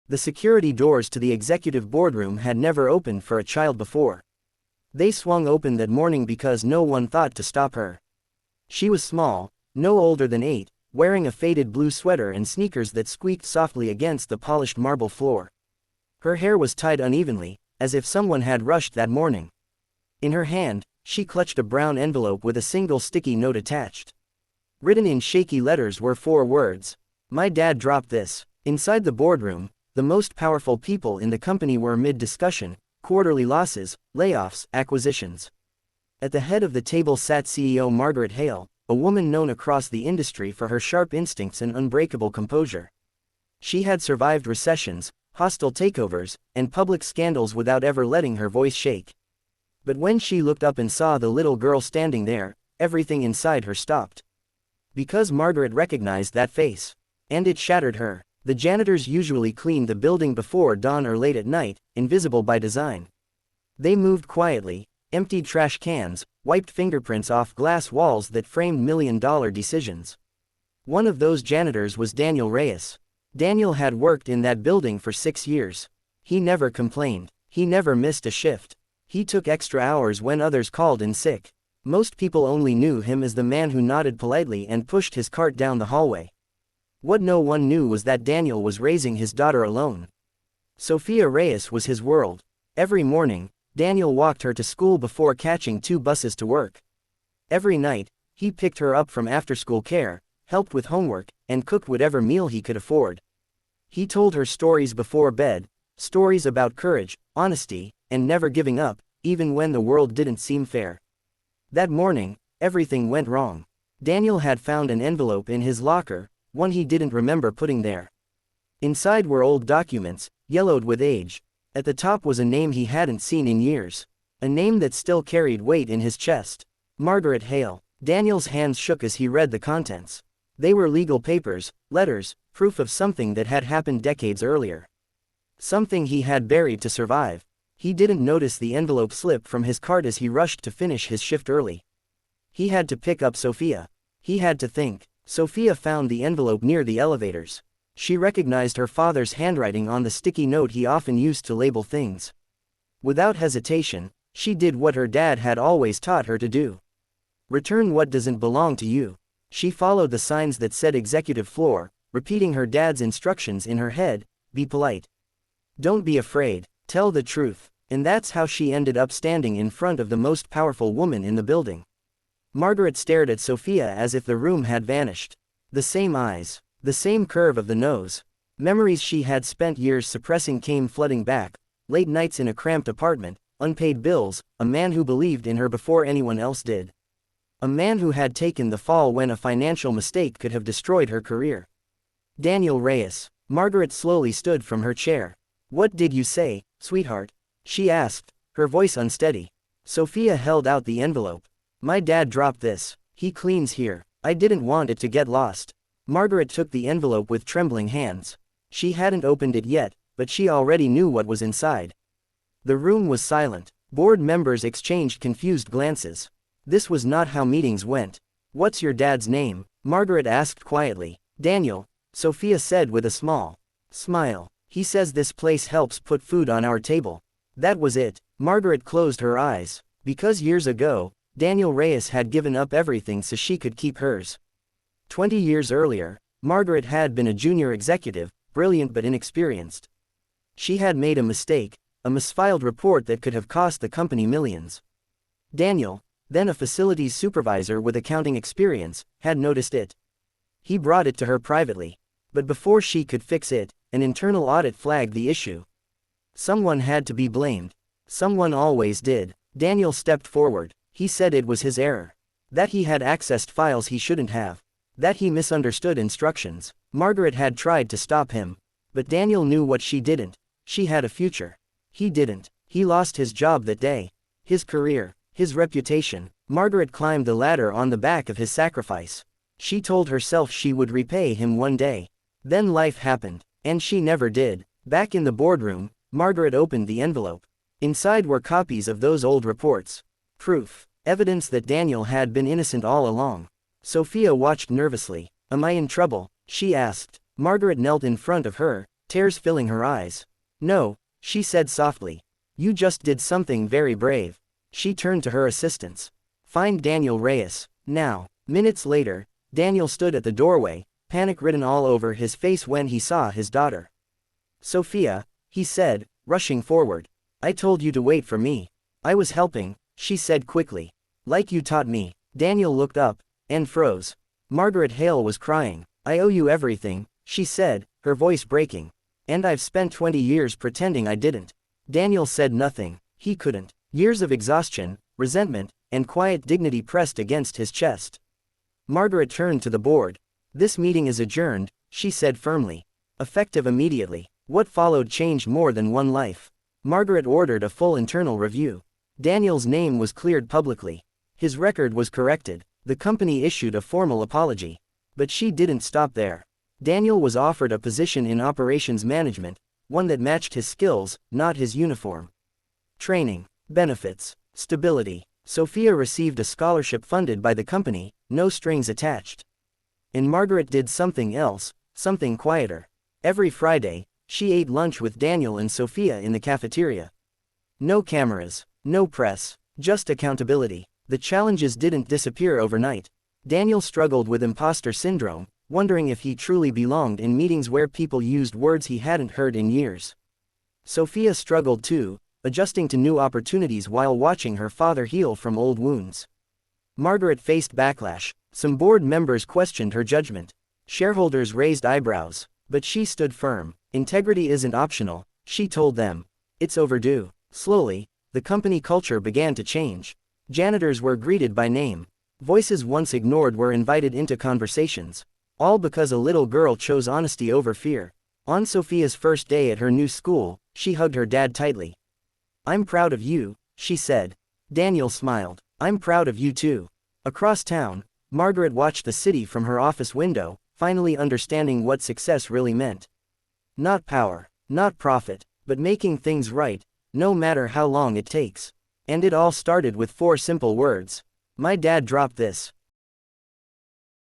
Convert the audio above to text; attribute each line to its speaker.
Speaker 1: The security doors to the executive boardroom had never opened for a child before. They swung open that morning because no one thought to stop her. She was small, no older than 8, wearing a faded blue sweater and sneakers that squeaked softly against the polished marble floor. Her hair was tied unevenly, as if someone had rushed that morning. In her hand, she clutched a brown envelope with a single sticky note attached. Written in shaky letters were 4 words. "My dad dropped this." Inside the boardroom, the most powerful people in the company were mid-discussion: quarterly losses, layoffs, acquisitions. At the head of the table sat CEO Margaret Hale, a woman known across the industry for her sharp instincts and unbreakable composure. She had survived recessions, hostile takeovers, and public scandals without ever letting her voice shake. But when she looked up and saw the little girl standing there, everything inside her stopped. Because Margaret recognized that face. And it shattered her. The janitors usually cleaned the building before dawn or late at night, invisible by design. They moved quietly, emptied trash cans, wiped fingerprints off glass walls that framed million-dollar decisions. One of those janitors was Daniel Reyes. Daniel had worked in that building for 6 years. He never complained. He never missed a shift. He took extra hours when others called in sick. Most people only knew him as the man who nodded politely and pushed his cart down the hallway. What no one knew was that Daniel was raising his daughter alone. Sophia Reyes was his world. Every morning, Daniel walked her to school before catching 2 buses to work. Every night, he picked her up from after-school care, helped with homework, and cooked whatever meal he could afford. He told her stories before bed, stories about courage, honesty, and never giving up, even when the world didn't seem fair. That morning, everything went wrong. Daniel had found an envelope in his locker, one he didn't remember putting there. Inside were old documents, yellowed with age. At the top was a name he hadn't seen in years. A name that still carried weight in his chest. Margaret Hale. Daniel's hands shook as he read the contents. They were legal papers, letters, proof of something that had happened decades earlier. Something he had buried to survive. He didn't notice the envelope slip from his cart as he rushed to finish his shift early. He had to pick up Sophia. He had to think. Sophia found the envelope near the elevators. She recognized her father's handwriting on the sticky note he often used to label things. Without hesitation, she did what her dad had always taught her to do. Return what doesn't belong to you. She followed the signs that said executive floor, repeating her dad's instructions in her head: be polite. Don't be afraid. Tell the truth. And that's how she ended up standing in front of the most powerful woman in the building. Margaret stared at Sophia as if the room had vanished. The same eyes, the same curve of the nose. Memories she had spent years suppressing came flooding back: late nights in a cramped apartment, unpaid bills, a man who believed in her before anyone else did. A man who had taken the fall when a financial mistake could have destroyed her career. Daniel Reyes. Margaret slowly stood from her chair. "What did you say, sweetheart?" she asked, her voice unsteady. Sophia held out the envelope. "My dad dropped this. He cleans here. I didn't want it to get lost." Margaret took the envelope with trembling hands. She hadn't opened it yet, but she already knew what was inside. The room was silent. Board members exchanged confused glances. This was not how meetings went. "What's your dad's name?" Margaret asked quietly. "Daniel," Sophia said with a small smile. "He says this place helps put food on our table." That was it. Margaret closed her eyes. Because years ago, Daniel Reyes had given up everything so she could keep hers. 20 years earlier, Margaret had been a junior executive, brilliant but inexperienced. She had made a mistake, a misfiled report that could have cost the company millions. Daniel, then a facilities supervisor with accounting experience, had noticed it. He brought it to her privately. But before she could fix it, an internal audit flagged the issue. Someone had to be blamed. Someone always did. Daniel stepped forward. He said it was his error. That he had accessed files he shouldn't have. That he misunderstood instructions. Margaret had tried to stop him. But Daniel knew what she didn't. She had a future. He didn't. He lost his job that day. His career. His reputation. Margaret climbed the ladder on the back of his sacrifice. She told herself she would repay him one day. Then life happened. And she never did. Back in the boardroom, Margaret opened the envelope. Inside were copies of those old reports. Proof. Evidence that Daniel had been innocent all along. Sophia watched nervously. "Am I in trouble?" she asked. Margaret knelt in front of her, tears filling her eyes. No, she said softly. You just did something very brave. She turned to her assistants. Find Daniel Reyes, now. Minutes later, Daniel stood at the doorway, panic written all over his face when he saw his daughter. Sophia, he said, rushing forward. I told you to wait for me. I was helping, she said quickly. Like you taught me. Daniel looked up, and froze. Margaret Hale was crying. I owe you everything, she said, her voice breaking. And I've spent 20 years pretending I didn't. Daniel said nothing. He couldn't. Years of exhaustion, resentment, and quiet dignity pressed against his chest. Margaret turned to the board. This meeting is adjourned, she said firmly. Effective immediately. What followed changed more than one life. Margaret ordered a full internal review. Daniel's name was cleared publicly. His record was corrected. The company issued a formal apology. But she didn't stop there. Daniel was offered a position in operations management, one that matched his skills, not his uniform. Training, benefits, stability. Sophia received a scholarship funded by the company, no strings attached. And Margaret did something else, something quieter. Every Friday, she ate lunch with Daniel and Sophia in the cafeteria. No cameras, no press, just accountability. The challenges didn't disappear overnight. Daniel struggled with imposter syndrome, wondering if he truly belonged in meetings where people used words he hadn't heard in years. Sophia struggled too, adjusting to new opportunities while watching her father heal from old wounds. Margaret faced backlash. Some board members questioned her judgment. Shareholders raised eyebrows, but she stood firm. Integrity isn't optional, she told them. It's overdue. Slowly, the company culture began to change. Janitors were greeted by name. Voices once ignored were invited into conversations. All because a little girl chose honesty over fear. On Sophia's first day at her new school, she hugged her dad tightly. I'm proud of you, she said. Daniel smiled. I'm proud of you too. Across town, Margaret watched the city from her office window, finally understanding what success really meant. Not power, not profit, but making things right, no matter how long it takes. And it all started with 4 simple words. My dad dropped this.